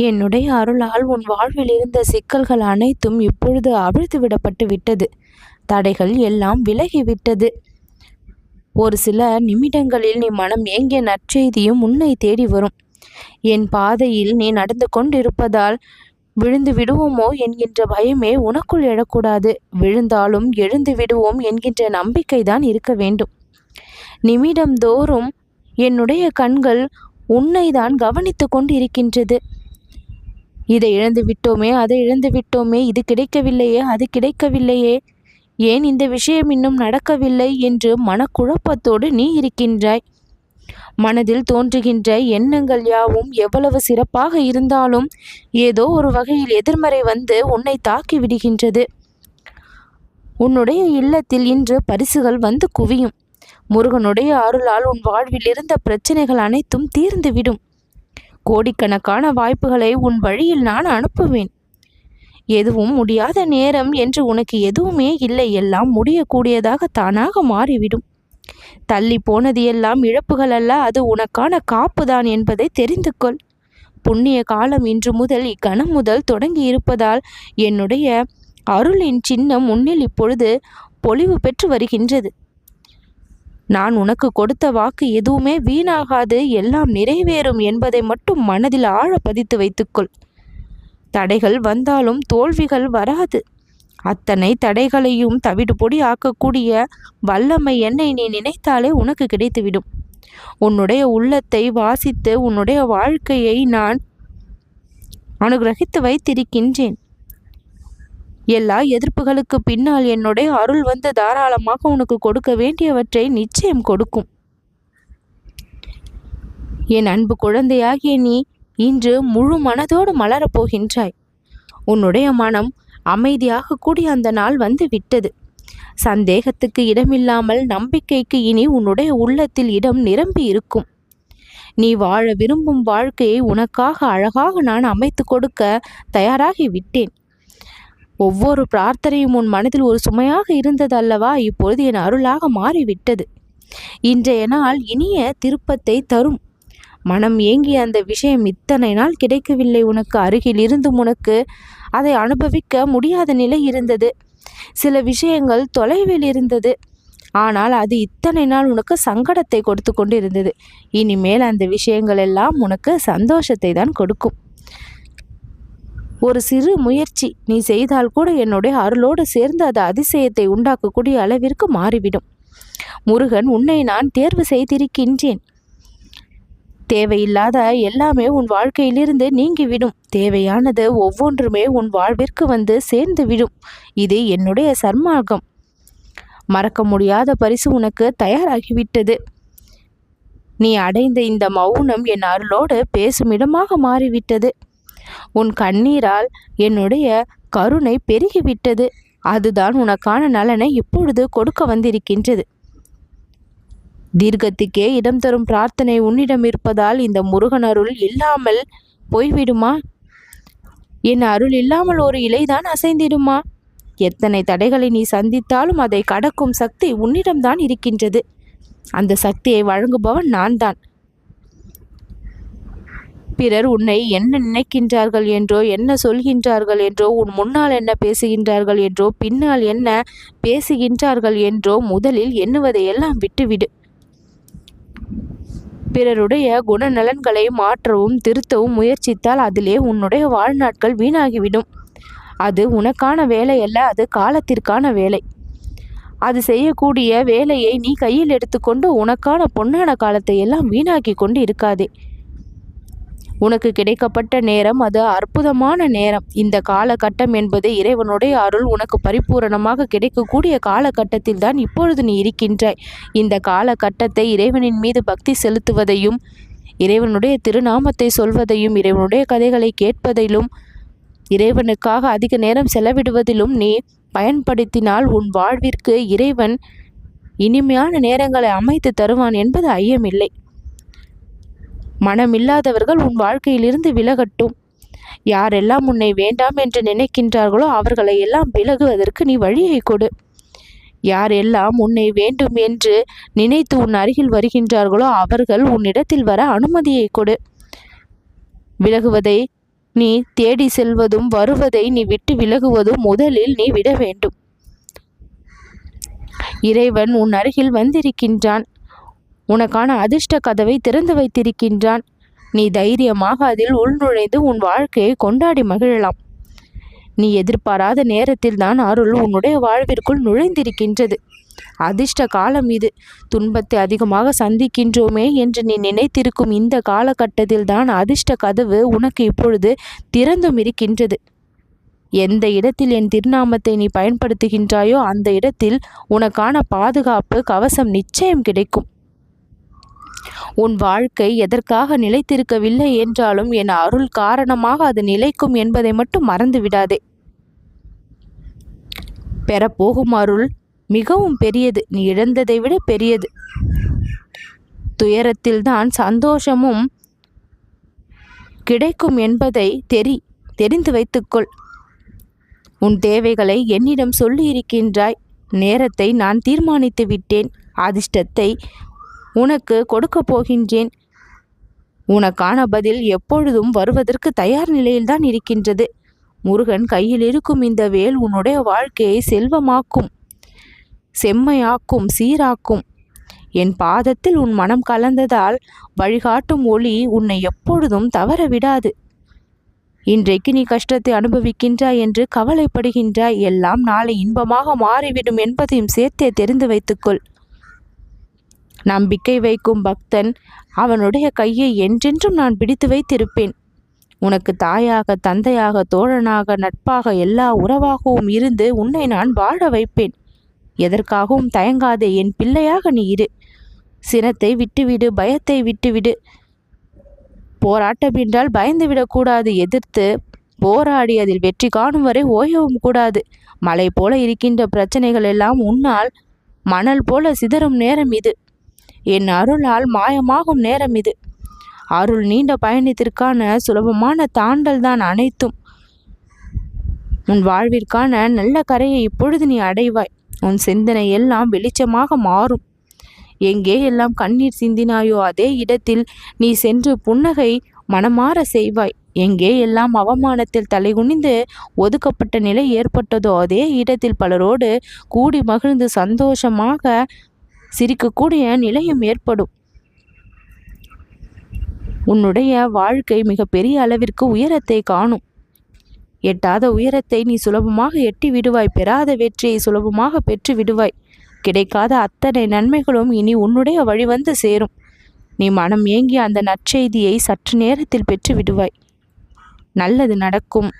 என்னுடைய அருளால் உன் வாழ்வில் இருந்த சிக்கல்கள் அனைத்தும் இப்பொழுது அவிழ்த்து விடப்பட்டு விட்டது. தடைகள் எல்லாம் விலகிவிட்டது. ஒரு சில நிமிடங்களில் நீ மனம் ஏங்கிய நற்செய்தியும் உன்னை தேடி வரும். என் பாதையில் நீ நடந்து கொண்டிருப்பதால் விழுந்து விடுவோமோ என்கின்ற பயமே உனக்குள் எழக்கூடாது. விழுந்தாலும் எழுந்து விடுவோம் என்கின்ற நம்பிக்கைதான் இருக்க வேண்டும். நிமிடந்தோறும் என்னுடைய கண்கள் உன்னை தான் கவனித்து கொண்டு இருக்கின்றது. இதை இழந்து விட்டோமே, அதை இழந்து விட்டோமே, இது கிடைக்கவில்லையே, அது கிடைக்கவில்லையே, ஏன் இந்த விஷயம் இன்னும் நடக்கவில்லை என்று மனக்குழப்பத்தோடு நீ இருக்கின்றாய். மனதில் தோன்றுகின்ற எண்ணங்கள் யாவும் எவ்வளவு சிறப்பாக இருந்தாலும் ஏதோ ஒரு வகையில் எதிர்மறை வந்து உன்னை தாக்கி விடுகின்றது. உன்னுடைய இல்லத்தில் இன்று பரிசுகள் வந்து குவியும். முருகனுடைய அருளால் உன் வாழ்வில் இருந்த பிரச்சனைகள் அனைத்தும் தீர்ந்துவிடும். கோடிக்கணக்கான வாய்ப்புகளை உன் வழியில் நான் அனுப்புவேன். எதுவும் முடியாத நேரம் என்று உனக்கு எதுவுமே இல்லை. எல்லாம் முடியக்கூடியதாக தானாக மாறிவிடும். தள்ளி போனது எல்லாம் இழப்புகள் அல்ல, அது உனக்கான காப்புதான் என்பதை தெரிந்து கொள். புண்ணிய காலம் இன்று முதல், இக்கணம் முதல் தொடங்கி இருப்பதால் என்னுடைய அருளின் சின்னம் உன்னில் இப்பொழுது பொலிவு பெற்று வருகின்றது. நான் உனக்கு கொடுத்த வாக்கு எதுவுமே வீணாகாது, எல்லாம் நிறைவேறும் என்பதை மட்டும் மனதில் ஆழ பதித்து வைத்துக்கொள். தடைகள் வந்தாலும் தோல்விகள் வராது. அத்தனை தடைகளையும் தவிடுபொடி ஆக்கக்கூடிய வல்லமை என்னை நீ நினைத்தாலே உனக்கு கிடைத்துவிடும். உன்னுடைய உள்ளத்தை வாசித்து உன்னுடைய வாழ்க்கையை நான் அனுகிரகித்து வைத்திருக்கின்றேன். எல்லா எதிர்ப்புகளுக்கு பின்னால் என்னுடைய அருள் வந்து தாராளமாக உனக்கு கொடுக்க வேண்டியவற்றை நிச்சயம் கொடுக்கும். என் அன்பு குழந்தையாகிய நீ இன்று முழு மனதோடு மலரப்போகின்றாய். உன்னுடைய மனம் அமைதியாக கூடிய அந்த நாள் வந்து விட்டது. சந்தேகத்துக்கு இடமில்லாமல் நம்பிக்கைக்கு இனி உன்னுடைய உள்ளத்தில் இடம் நிரம்பி இருக்கும். நீ வாழ விரும்பும் வாழ்க்கையை உனக்காக அழகாக நான் அமைத்து கொடுக்க தயாராகி விட்டேன். ஒவ்வொரு பிரார்த்தனையும் உன் மனதில் ஒரு சுமையாக இருந்தது அல்லவா? இப்பொழுது என் அருளாக மாறிவிட்டது. இன்றைய நாள் இனிய திருப்பத்தை தரும். மனம் ஏங்கிய அந்த விஷயம் இத்தனை நாள் கிடைக்கவில்லை. உனக்கு அருகில் இருந்தும் உனக்கு அதை அனுபவிக்க முடியாத நிலை இருந்தது. சில விஷயங்கள் தொலைவில் இருந்தது. ஆனால் அது இத்தனை நாள் உனக்கு சங்கடத்தை கொடுத்து கொண்டு இருந்தது. இனிமேல் அந்த விஷயங்கள் எல்லாம் உனக்கு சந்தோஷத்தை தான் கொடுக்கும். ஒரு சிறு முயற்சி நீ செய்தால் கூட என்னுடைய அருளோடு சேர்ந்து அது அதிசயத்தை உண்டாக்கக்கூடிய அளவிற்கு மாறிவிடும். முருகன், உன்னை நான் தேர்வு செய்திருக்கின்றேன். தேவையில்லாத எல்லாமே உன் வாழ்க்கையிலிருந்து நீங்கிவிடும். தேவையானது ஒவ்வொன்றுமே உன் வாழ்விற்கு வந்து சேர்ந்து விடும். இது என்னுடைய சன்மார்க்கம். மறக்க முடியாத பரிசு உனக்கு தயாராகிவிட்டது. நீ அடைந்த இந்த மௌனம் என் அருளோடு பேசும் இடமாக மாறிவிட்டது. உன் கண்ணீரால் என்னுடைய கருணை பெருகிவிட்டது. அதுதான் உனக்கான நலனை இப்பொழுது கொடுக்க வந்திருக்கின்றது. தீர்க்கத்துக்கே இடம் தரும் பிரார்த்தனை உன்னிடம் இருப்பதால் இந்த முருகன் அருள் இல்லாமல் போய்விடுமா? என் அருள் இல்லாமல் ஒரு இலைதான் அசைந்திடுமா? எத்தனை தடைகளை நீ சந்தித்தாலும் அதை கடக்கும் சக்தி உன்னிடம்தான் இருக்கின்றது. அந்த சக்தியை வழங்குபவன் நான் தான். பிறர் உன்னை என்ன நினைக்கின்றார்கள் என்றோ, என்ன சொல்கின்றார்கள் என்றோ, உன் முன்னால் என்ன பேசுகின்றார்கள் என்றோ, பின்னால் என்ன பேசுகின்றார்கள் என்றோ முதலில் எண்ணுவதையெல்லாம் விட்டுவிடு. பிறருடைய குணநலன்களை மாற்றவும் திருத்தவும் முயற்சித்தால் அதிலே உன்னுடைய வாழ்நாட்கள் வீணாகிவிடும். அது உனக்கான வேலை அல்ல, அது காலத்திற்கான வேலை. அது செய்யக்கூடிய வேலையை நீ கையில் எடுத்துக்கொண்டு உனக்கான பொன்னான காலத்தை எல்லாம் வீணாக்கி கொண்டு இருக்காதே. உனக்கு கிடைக்கப்பட்ட நேரம் அது அற்புதமான நேரம். இந்த காலகட்டம் என்பது இறைவனுடைய அருள் உனக்கு பரிபூரணமாக கிடைக்கக்கூடிய காலகட்டத்தில் தான் இப்பொழுது நீ இருக்கின்றாய். இந்த காலகட்டத்தை இறைவனின் மீது பக்தி செலுத்துவதையும், இறைவனுடைய திருநாமத்தை சொல்வதையும், இறைவனுடைய கதைகளை கேட்பதிலும், இறைவனுக்காக அதிக நேரம் செலவிடுவதிலும் நீ பயன்படுத்தினால் உன் வாழ்விற்கு இறைவன் இனிமையான நேரங்களை அமைத்து தருவான் என்பது ஐயமில்லை. மனமில்லாதவர்கள் உன் வாழ்க்கையிலிருந்து விலகட்டும். யாரெல்லாம் உன்னை வேண்டாம் என்று நினைக்கின்றார்களோ அவர்களை எல்லாம் விலகுவதற்கு நீ வழியை கொடு. யாரெல்லாம் உன்னை வேண்டும் என்று நினைத்து உன் அருகில் வருகின்றார்களோ அவர்கள் உன்னிடத்தில் வர அனுமதியை கொடு. விலகுவதை நீ தேடி செல்வதும் வருவதை நீ விட்டு விலகுவதும் முதலில் நீ விட வேண்டும். இறைவன் உன் அருகில் வந்திருக்கின்றான். உனக்கான அதிர்ஷ்ட கதவை திறந்து வைத்திருக்கின்றான். நீ தைரியமாக அதில் உள்நுழைந்து உன் வாழ்க்கையை கொண்டாடி மகிழலாம். நீ எதிர்பாராத நேரத்தில் தான் அருள் உன்னுடைய வாழ்விற்குள் நுழைந்திருக்கின்றது. அதிர்ஷ்ட காலம் இது. துன்பத்தை அதிகமாக சந்திக்கின்றோமே என்று நீ நினைத்திருக்கும் இந்த காலகட்டத்தில் தான் அதிர்ஷ்ட கதவு உனக்கு இப்பொழுது திறந்தும் இருக்கின்றது. எந்த இடத்தில் என் திருநாமத்தை நீ பயன்படுத்துகின்றாயோ அந்த இடத்தில் உனக்கான பாதுகாப்பு கவசம் நிச்சயம் கிடைக்கும். உன் வாழ்க்கை எதற்காக நிலைத்திருக்கவில்லை என்றாலும் என் அருள் காரணமாக அது நிலைக்கும் என்பதை மட்டும் மறந்து விடாதே. பெறப்போகும் அருள் மிகவும் பெரியது. நீ இழந்ததை விட பெரியது. துயரத்தில்தான் சந்தோஷமும் கிடைக்கும் என்பதை தெரிந்து வைத்துக்கொள். உன் தேவைகளை என்னிடம் சொல்லி இருக்கின்றாய். நேரத்தை நான் தீர்மானித்து விட்டேன். அதிர்ஷ்டத்தை உனக்கு கொடுக்கப் போகின்றேன். உனக்கான பதில் எப்பொழுதும் வருவதற்கு தயார் நிலையில்தான் இருக்கின்றது. முருகன் கையில் இருக்கும் இந்த வேல் உன்னுடைய வாழ்க்கையை செல்வமாக்கும், செம்மையாக்கும், சீராக்கும். என் பாதத்தில் உன் மனம் கலந்ததால் வழிகாட்டும் ஒளி உன்னை எப்பொழுதும் தவற விடாது. இன்றைக்கு நீ கஷ்டத்தை அனுபவிக்கின்றாய் என்று கவலைப்படுகின்றாய். எல்லாம் நாளை இன்பமாக மாறிவிடும் என்பதையும் சேர்த்தே தெரிந்து வைத்துக்கொள். நம்பிக்கை வைக்கும் பக்தன் அவனுடைய கையை என்றென்றும் நான் பிடித்து வைத்திருப்பேன். உனக்கு தாயாக, தந்தையாக, தோழனாக, நட்பாக, எல்லா உறவாகவும் இருந்து உன்னை நான் வாழ வைப்பேன். எதற்காகவும் தயங்காதே. என் பிள்ளையாக நீ இரு. சினத்தை விட்டுவிடு, பயத்தை விட்டுவிடு. போராட்டம் என்றால் பயந்து விடக்கூடாது. எதிர்த்து போராடி அதில் வெற்றி காணும் வரை ஓயவும் கூடாது. மலை போல இருக்கின்ற பிரச்சனைகள் எல்லாம் உன்னால் மணல் போல சிதறும் நேரம் இது. என் அருளால் மாயமாகும் நேரம் இது. அருள் நீண்ட பயணத்திற்கான சுலபமான தாண்டல் தான் அனைத்தும். உன் வாழ்விற்கான நல்ல கரையை இப்பொழுது நீ அடைவாய். உன் சிந்தனை எல்லாம் வெளிச்சமாக மாறும். எங்கே எல்லாம் கண்ணீர் சிந்தினாயோ அதே இடத்தில் நீ சென்று புன்னகை மனமாற செய்வாய். எங்கே எல்லாம் அவமானத்தில் தலைகுனிந்து ஒதுக்கப்பட்ட நிலை ஏற்பட்டதோ அதே இடத்தில் பலரோடு கூடி மகிழ்ந்து சந்தோஷமாக சிரிக்கக்கூடிய நிலையும் ஏற்படும். உன்னுடைய வாழ்க்கை மிக பெரிய அளவிற்கு உயரத்தை காணும். எட்டாத உயரத்தை நீ சுலபமாக எட்டி விடுவாய். பெறாத வெற்றியை சுலபமாக பெற்று விடுவாய். கிடைக்காத அத்தனை நன்மைகளும் இனி உன்னுடைய வழிவந்து சேரும். நீ மனம் ஏங்கிய அந்த நற்செய்தியை சற்று நேரத்தில் பெற்று விடுவாய். நல்லது நடக்கும்.